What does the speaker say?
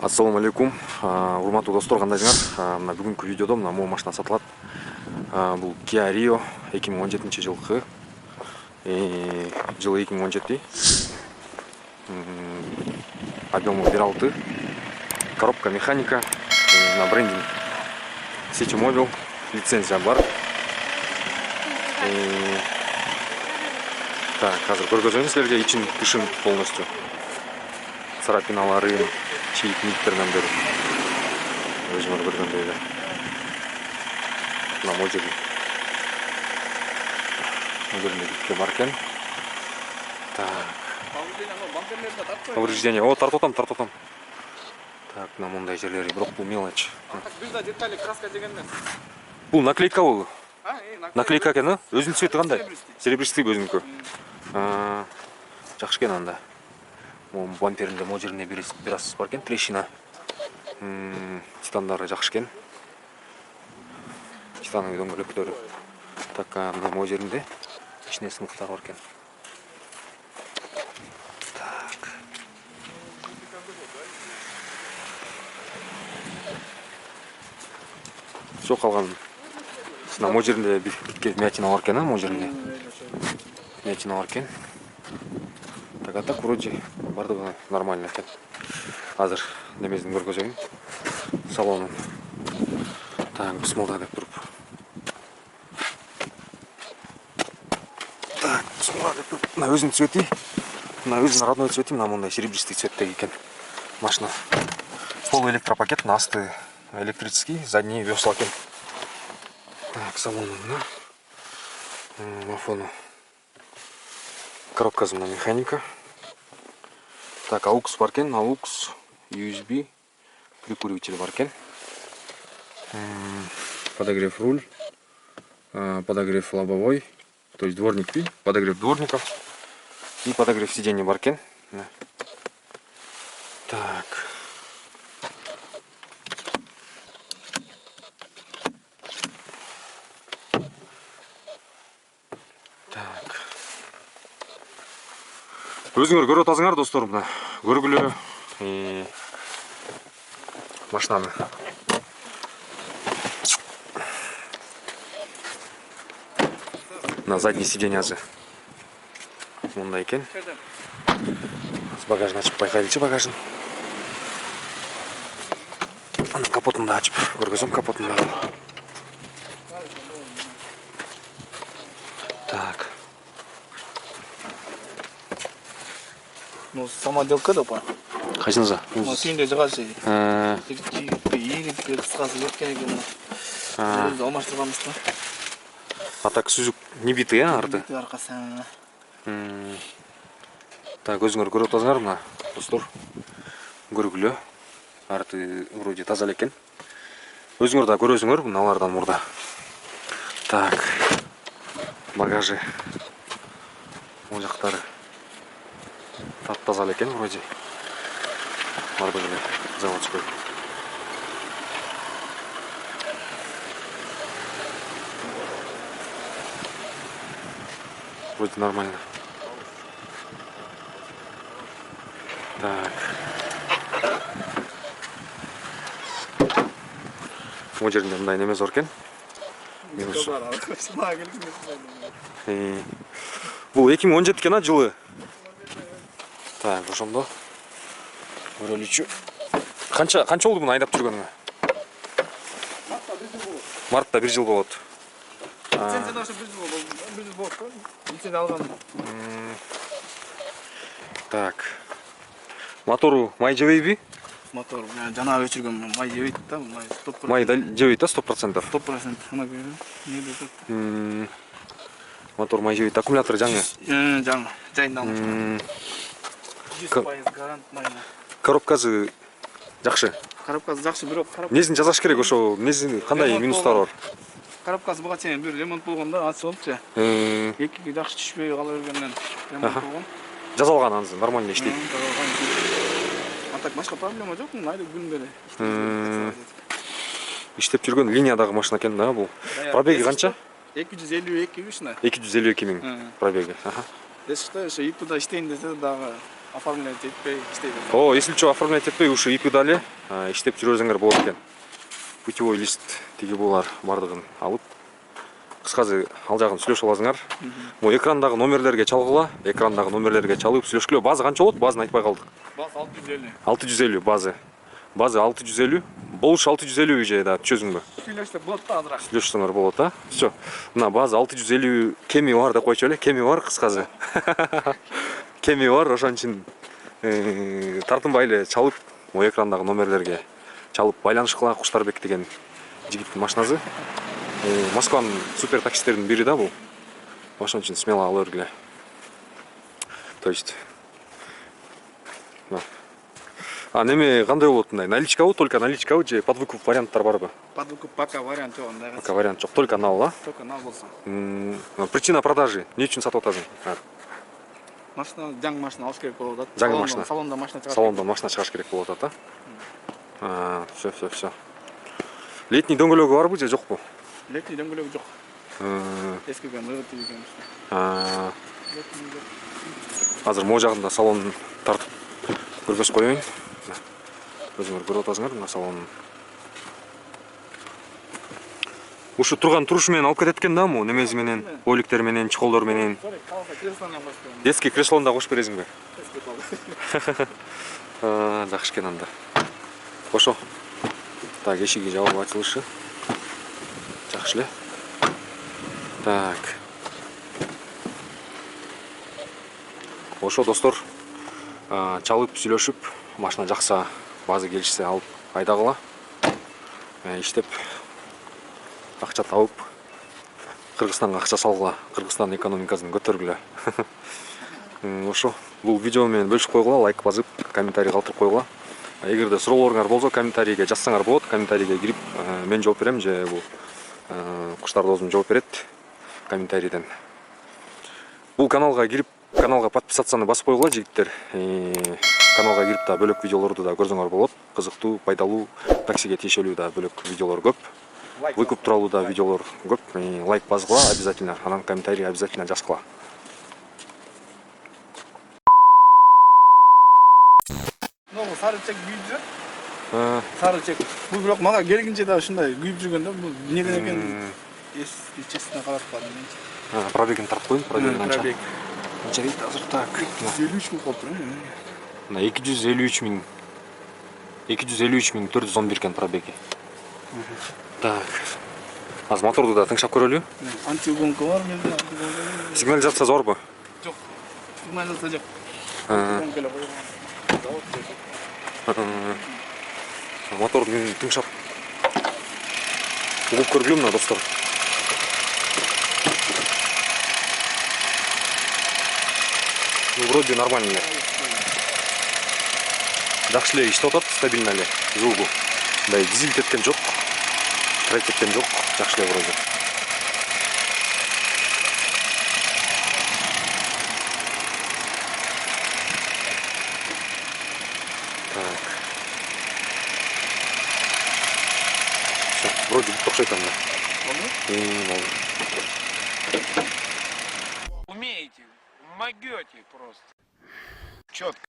Ассаламу алейкум, урматтуу достор, кандайсыңар? Мына бүгүнкү видеодо мына могу машина сатылат. Бул Kia Rio 2017 жылкы. Жылы 2017. Объему 1.6. Коробка механика. На брендинг City Mobile. Лицензия бар. Так, азыр көргөзөйүн силерге ичин тышын полностью. Царапиналары, чийик никттеринен бери. Өзүңөр көргөндөй эле. Мына модель. Моделиндеги бар экен. Так. Повреждение. О, тартып атам. Так, мына мындай жерлери, бирок бул мелочь. Бизде детали краска деген эмес. Бул наклейка бул. Наклейка экен, өзүнүн цвети кандай? Серебристый өзүнүкү. Жакшы экен анда. Бамперинде моделине бир аз бар экен, трещина. Титандары жакшы экен. Титандын дөңгөлөктөрү. Так, мына моделинде ичине сыныктар бар экен. Так. Всё калган. Мына моделинде бир мятина бар экен, моделинде. Мятина бар экен. Так, а так вроде бардыгы нормально экен. Азыр немесин көргөзөйүн. Салонун. Так, бисмилла деп туруп. Так, бисмилла деп туруп. Мына өзүнүн цвети. Мына өзүнүн родной цвети, мына мындай серебристый цветтеги экен машина. Пол электропакет, асты электрический, задний весла экен. Так, салонун на фону. Коробка на механика. Так, AUX бар экен, AUX, USB, прикуриватель бар экен. Подогрев руль, подогрев лобовой, то есть дворник, подогрев дворников и подогрев сиденья бар экен. Так. Өзүңөр көрүп атасыңар достор, мына көргүлө машинаны. На заднее сиденьясы мындай экен. Багажын ачып байкайлычы, багажын. Анын капотун да ачып көргөзөм, капотун да. Так. Ну, самоделка да па. Кайсыңызга? Сүйүндө жыгашы. Ийрик кыскасы кеткен экен. Өзү алмаштырганбыз да. А так сүзүк не битый, арты? Битый аркасы. Так, өзүңөр көрүп атасыңар мына достор. Көргүлө. Арты вроде таза экен. Өзүңөр да көрөсүңөр мыналардан мурда. Так. Багажы. Ол жактары таза экен вроде. Бардыгы эле заводской. Вроде нормально. Так. Моделинде мындай неме бар экен. Минус. Бул 2017 экен жылы. Так, ошондо. Көрөлүчү. Канча болду муну айдап жүргөнүңө? Мартта 1 жыл болот. Лицензиядан ошо 1 жыл болот. Лицензия алган. Так. Мотору май жебейби? Мотор жана өчүргөн май жебейт да, май 100%. Май жебейт да 100%. 100%. Ана көрү. Мотор май жебейт, аккумулятору жаңы. Жаңы, жайындалган. 100% гарант майна. Коробкасы жакшы. Коробкасы жакшы, бирок коробка. Несин жасаш керек ошо? Несин кандай минустары бар? Коробкасы буга чейин бир ремонт болгон да, ачылыпчы. Эки жакшы түшпөй кала бергенден ремонт болгон. Жазалган анысы, нормально иштейт. А так башка проблема жок, айда күн беле. Иштеп жүргөн линиядагы машина экен да бул. Пробеги канча? 252 машина. 252 миң пробеги. Дешикте ошо ИПда иштейин десе дагы оформление етпей иштей берет. О, если что, оформлять етпей, ушу ИП дали, иштеп жүрөзүңөр болот экен. Путевой лист тиги булар бардыгын алып, кыскасы ал жагын сүйлөшүп аласыңар. Бу экрандагы номерлерге чалгыла, экрандагы номерлерге чалып сүйлөшкүлө. Базы канча болот? Базын айтпай калдык. Баз 650. 650 базы. Базы 650, болуш 650 же да түшөсүңбү? Сүйлөштүк болот да азыраак. Сүйлөшсөңөр болот, а? Всё. Мына базы 650 кеми бар деп койчу эле. Кеми бар кыскасы. Кеми бар, ошон үчүн тартынбай эле чалып, могу экрандагы номерлерге чалып байланышкыла. Куштарбек деген жигиттин машинасы. Москванын супер таксистердин бири да бул. Ошон үчүн смело ала бергиле. То есть а неме кандай болот мындай? Наличкабы, только наличкабы же под выкуп варианттар барбы? Под выкуп пока вариант жок андай. Пока вариант жок, только нал, а? Только нал болсо. Причина продажи. Не үчүн сатып атасың? Машина, жаңы машина алыш керек болуп атат. Жаңы машина. Салондон машина чыгат. Салондон машина чыгаш керек болуп атат, а? Всё. Летний дөңгөлөгү барбы же жокпу? Летний дөңгөлөгү жок. Эскиген ыгыт тийген. Азыр могу жагында салонун тартып көргөзүп коеюн. Өзүңөр көрүп атасыңар мына салонун. Ушу турган турушу менен алып кетет экен да, му немеси менен, ойликтер менен, чехолдор менен. Детский креслону да кошуп бересиңби? Жакшы экен анда. Ошо. Так, эшиги жабылып ачылышы. Жакшы эле. Так. Ошо достор, чалып сүйлөшүп, машина жакса, базы келишсе алып айдагыла. Иштеп акча табып, Кыргызстанга акча салгыла. Кыргызстан экономикасын көтөргүлө. Ошо, бул видео менен бөлүшүп койгула, лайк басып, комментарий калтырып койгула. Эгерде суроолоруңар болсо, комментарийге жазсаңар болот. Комментарийге кирип, мен жооп берем же бул Куштар досум жооп берет комментарийден. Бул каналга кирип, каналга подписацияны басып койгула жигиттер. Каналга кирип да бөлөк видеолорду да көрсөңөр болот. Кызыктуу, пайдалуу, таксиге тиешелүү да бөлөк видеолор көп. Выкуп тууралуу да видеолор көп. Лайк баскыла обязательно, анан комментарий обязательно жазгыла. Сары чек күйүп жүрөт. Сары чек. Бул бирок мага келгинче да ушундай күйүп жүргөн да. Бул эмнеден экенин честно карап калдым мен. Пробегин тартып коюн, пробеги канча? Пробег. Канча дейт азыр так. 253 миң калыптыр. Мына 253 миң 411 экен пробеги. Так. Азыр моторду да тыңшап көрөлү. Антиугонка бар менде. Сигнализациясы барбы? Жок. Сигнализация жок. Моторду мен тыңшап угуп көргүлө мына достор. Вроде нормально эле. Жакшы эле иштеп атат, стабильно эле звугу. Мындай дизель тепкен жок. Трек тепкен жок. Жакшы эле вроде. Так. Всё, вроде окшойт анда. Умеете, могете просто. Четко.